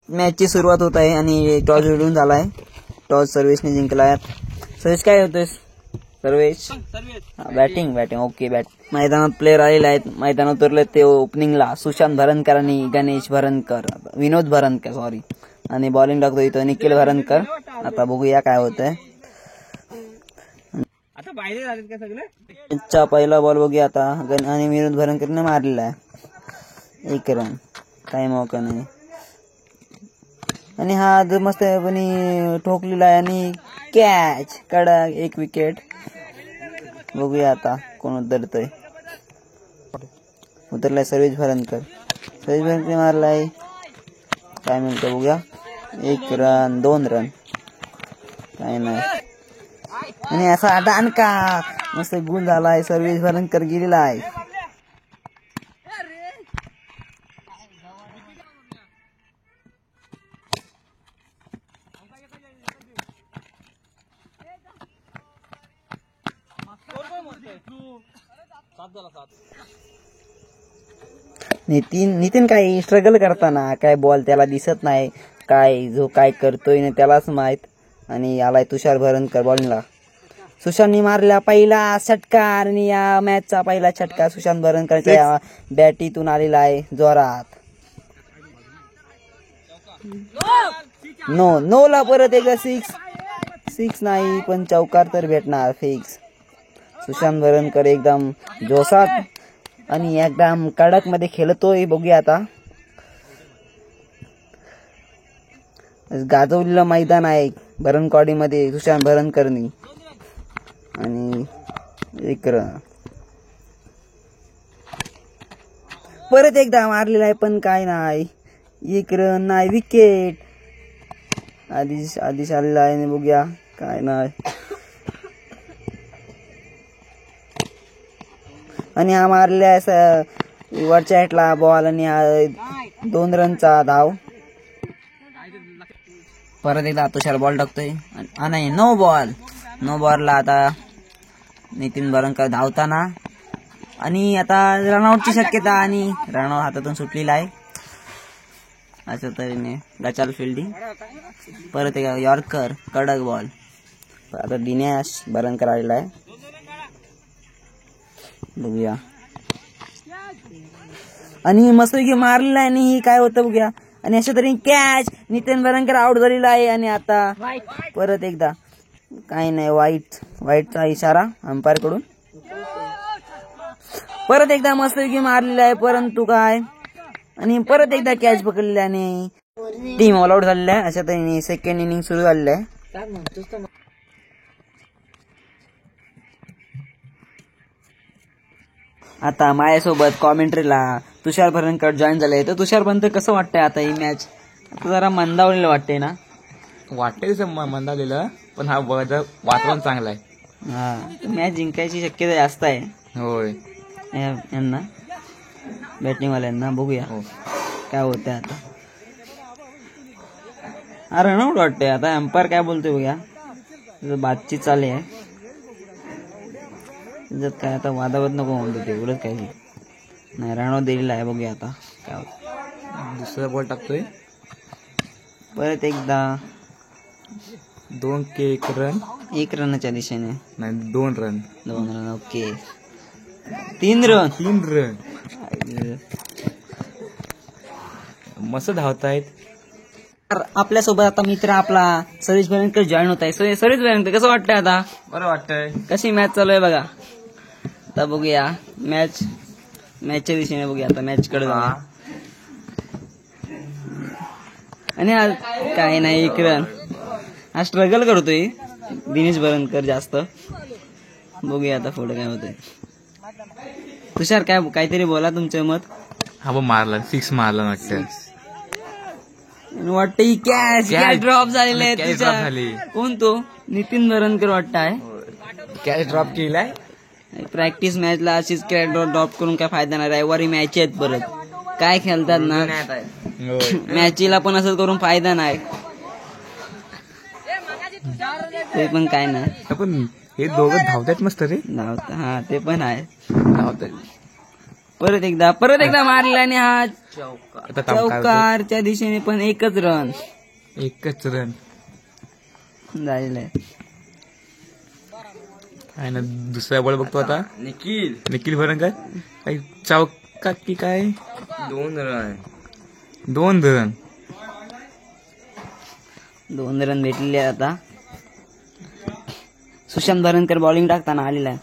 मॅचची सुरुवात होत आहे आणि टॉस उडून झालाय. टॉस सर्वेशने जिंकलाय. सर्वेश काय होतोय? Sarvesh batting okay. मैदानात प्लेयर आलेले आहेत. मैदानात उतरले ते ओपनिंगला सुशांत भरणकर आणि गणेश भरणकर, विनोद भरणकर सॉरी, आणि बॉलिंग टाकतो इथं निखिल भरणकर. आता बघूया काय होतंय. आता बाहेर झालेत का सगळे? त्यांचा पहिला बॉल बघूया आता. आणि विनोद भरणकरने मारलेला आहे 1 रन, काही मौका नाही. आणि हा मस्तपणे ठोकलेला आहे आणि कॅच, कडक, 1 विकेट. बघूया आता कोण उतरतोय. उतरलाय सर्वेश भरणकर. मारलाय, काय मिळतं बघूया. 1 रन, 2 रन, काय नाही. आणि असा डानका मस्त गुल झालाय. सर्वेश भरणकर गेलेला आहे. नितीन काय स्ट्रगल करताना काय बॉल त्याला दिसत नाही, काय जो काय करतोय ना त्यालाच माहित. आणि आलाय तुषार भरणकर बॉलिंगला. सुशांतनी मारला पहिला षटका आणि या मॅचचा पहिला षटका सुशांत भरणकरच्या बॅटीतून आलेला आहे जोरात. नो ला परत एकदा 6 नाही पण चौकार तर भेटणार फिक्स. सुशांत भरणकर एकदम जोशात आणि एकदम कडक मध्ये खेळतोय. बघूया आता. गाजवलेलं मैदान आहे भरणकॉडी मध्ये सुशांत भरणकरनी. आणि 1 रन परत एकदा मारलेला आहे पण काय नाही. 1 रन नाही, विकेट. आधीच आलेला आहे. बघूया काय नाही. आणि हा मारल्या वरच्या हेटला बॉल आणि 2 रनचा धाव. परत एकदा तुषार बॉल टाकतोय. नाही, नो बॉलला आता नितीन भरणकर धावताना. आणि आता रनआउटची शक्यता आणि रनआउट हातातून सुटलेला आहे. अशा तऱ्हेने गचाल फिल्डिंग. परत एक यॉर्कर, कडक बॉल. आता दिनेश भरणकर आलेला आहे. बघूया. आणि मस्तपैकी मारलेला आहे आणि काय होतं बघूया. आणि अशा तरी कॅच. नितीन भरणकर आउट झालेला आहे. आणि आता परत एकदा काही नाही, वाईटचा इशारा अंपायर कडून. परत एकदा मस्तपैकी मारलेला आहे परंतु काय. आणि परत एकदा कॅच पकडल्याने टीम ऑल आउट झालेला आहे. अशा तऱ्हेने सेकंड इनिंग सुरू झालेलं आहे. आता माझ्यासोबत कॉमेंट्रीला तुषार भरणकर जॉईन झाले. तर तुषार भरणकर कसं वाटतंय आता ही मॅच? आता जरा मंदावलेलं वाटतंय ना? वाटतंय मंदावलेलं, पण हा वातावरण चांगलं आहे. हा, मॅच जिंकायची शक्यता जास्त आहे. होय, यांना बॅटिंगवाल्यांना. बघूया काय होतंय आता. रनआउट वाटतंय आता. अंपायर काय बोलतोय बघूया. बातचीत चालली आहे. त्याच्यात काय आता वादावत नको म्हणतो ते, उलट काही नाही. रनआउट दिलेला आहे. बघूया आता काय होतं. दुसरा बॉल टाकतोय. परत एकदा 1 रन. 1 रनच्या दिशेने नाही, 2 रन. ओके. 3 रन. मस्त धावतायत. आपल्यासोबत आता मित्र आपला सर्वेश भरणकर जॉईन होत आहे. सर्वेश भरणकर कसं वाटतंय आता? बरं वाटतंय. कशी मॅच चालू आहे बघा. आता बघूया मॅचच्या दिशेने. बघूया आता मॅच कडे. आणि काय नाही, 1 रन. हा स्ट्रगल करतोय दिनेश भरणकर जास्त. बघूया आता पुढे काय होतंय. तुषार काहीतरी बोला तुमचं मत. हा मारला, 6 मारला वाटतं. वाटतं कॅच ड्रॉप झालेला आहे. कोण तो? नितीन भरणकर वाटतं आहे. कॅच ड्रॉप केलाय. प्रॅक्टिस मॅचला अशीच कॅच ड्रॉप करून काय फायदा नाही. रविवारी मॅच आहेत परत. काय खेळतात ना मॅचीला पण असं करून फायदा नाही. ते पण काय नाही. पण हे दोघं धावतात मस्त रे. हा ते पण आहे. धावतात. परत एकदा मारला आणि हा आता काम काय होतं? चौकारच्या दिशेने पण एकच रन एकच रन झालेला आहे. आहे ना. दुसरा बॉल बघतो आता. निखिल भरणकर काही चौका की काय 2 रन 2 रन भेटलेले आहेत आता. सुशांत भरणकर बॉलिंग टाकताना आलेला आहे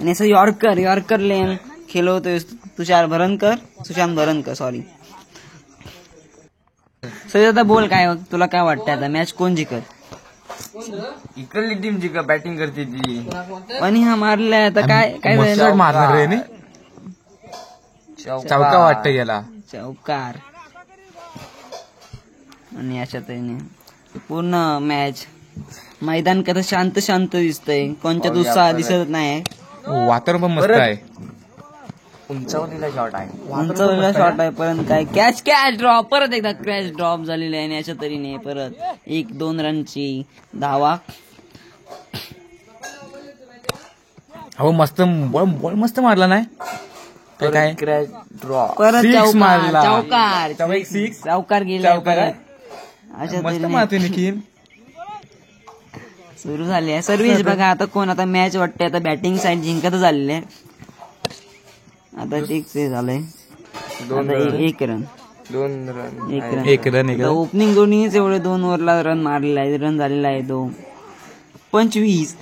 आणि असं यॉर्कर लेन खेळवतोय सुशांत भरणकर सॉरी. सर आता बोल काय तुला काय वाटतं आता मॅच कोण जिंकत? इकडली टीम जी का बॅटिंग करते ती आणि हा मारलाय आता काय मस्त झालं? मारणार रे ने. चौका वाटतं याला. चौकार आणि अशा तऱ्हेने पूर्ण मॅच मैदान कसं शांत दिसतंय. कोणत्यात उत्साह दिसत नाही. वातावरण पण मस्त आहे. उंचावलेला शॉट आहे. उंचावलेला शॉट आहे पण काय कॅच ड्रॉप परत एकदा कॅच ड्रॉप झालेली आहे आणि अशा तऱ्हेने परत 1-2 रनची धावा. हो मस्त बॉल मस्त मारला नाही काय क्रॅच ड्रॉ परत Six मारला. चौकार गेला परत. अशा मस्त तऱ्हेने मारते निखिल. सुरू झाली आहे सर्व्हिस. बघा आता मॅच वाटते आता बॅटिंग साईड जिंकत झालेले आहे. आता ठीक झालंय. आता 1 रन 1 रन ओपनिंग जोडीनेच एवढे 2 ओव्हरला रन मारलेला आहे. रन झालेला आहे 25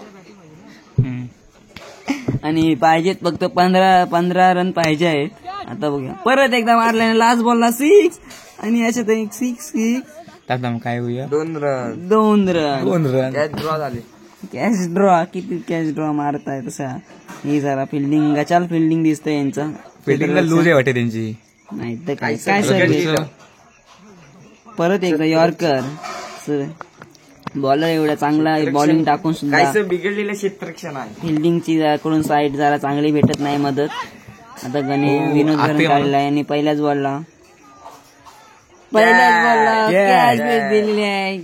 आणि पाहिजेत फक्त 15 रन पाहिजे आहेत. आता बघूया परत एकदा मारल्याने लास्ट बॉलला 6 आणि अशा तरी 6 काय होऊया 2 रन 2 रन कॅच ड्रॉ झाले. कॅच ड्रॉ किती कॅच ड्रॉ मारताय तसा. ही जरा फिल्डिंग गचाल फिल्डिंग दिसतंय यांचं. फिल्डिंगला लूज आहे वाटते त्यांची. नाही तर काय सर्व्हिस. परत एकदा यॉर्कर बॉलर एवढा चांगला बॉलिंग टाकून सुद्धा काहीच बिघडलेलं क्षेत्ररक्षण आहे. फिल्डिंगची कडून साईड जरा चांगली भेटत नाही मदत. आता विनोद भरण काढलेला आहे आणि पहिल्याच बॉलला कॅच दिलेली आहे.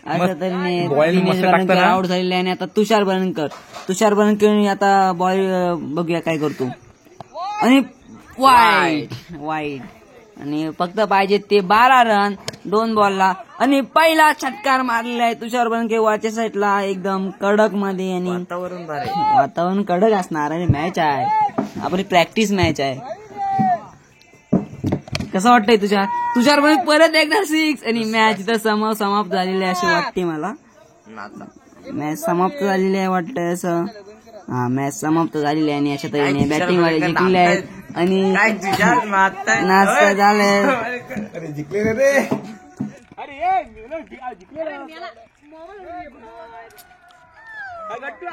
अशा तऱ्हेने दिनेश भरणकर आउट झालेले आहे आणि आता तुषार भरणकर आता बॉल बघूया काय करतो आणि वाईड आणि फक्त पाहिजे ते 12 रन 2 बॉलला आणि पहिला षटकार मारलेला आहे तुषार भरणकर वरच्या साईडला एकदम कडक मध्ये. आणि वातावरण कडक असणार आणि मॅच आहे आपली प्रॅक्टिस मॅच आहे. कसं वाटतंय तुषार भरणकर परत एकदा 6 आणि मॅच इथं समाप्त झालेली आहे अशी वाटते मला. मॅच समाप्त झालेली आहे वाटतंय असं. हा मॅच समाप्त झालेली आहे आणि अशा तऱ्हेने बॅटिंग वाले जिंकले आहेत आणि नाचता झालंय. गट्टू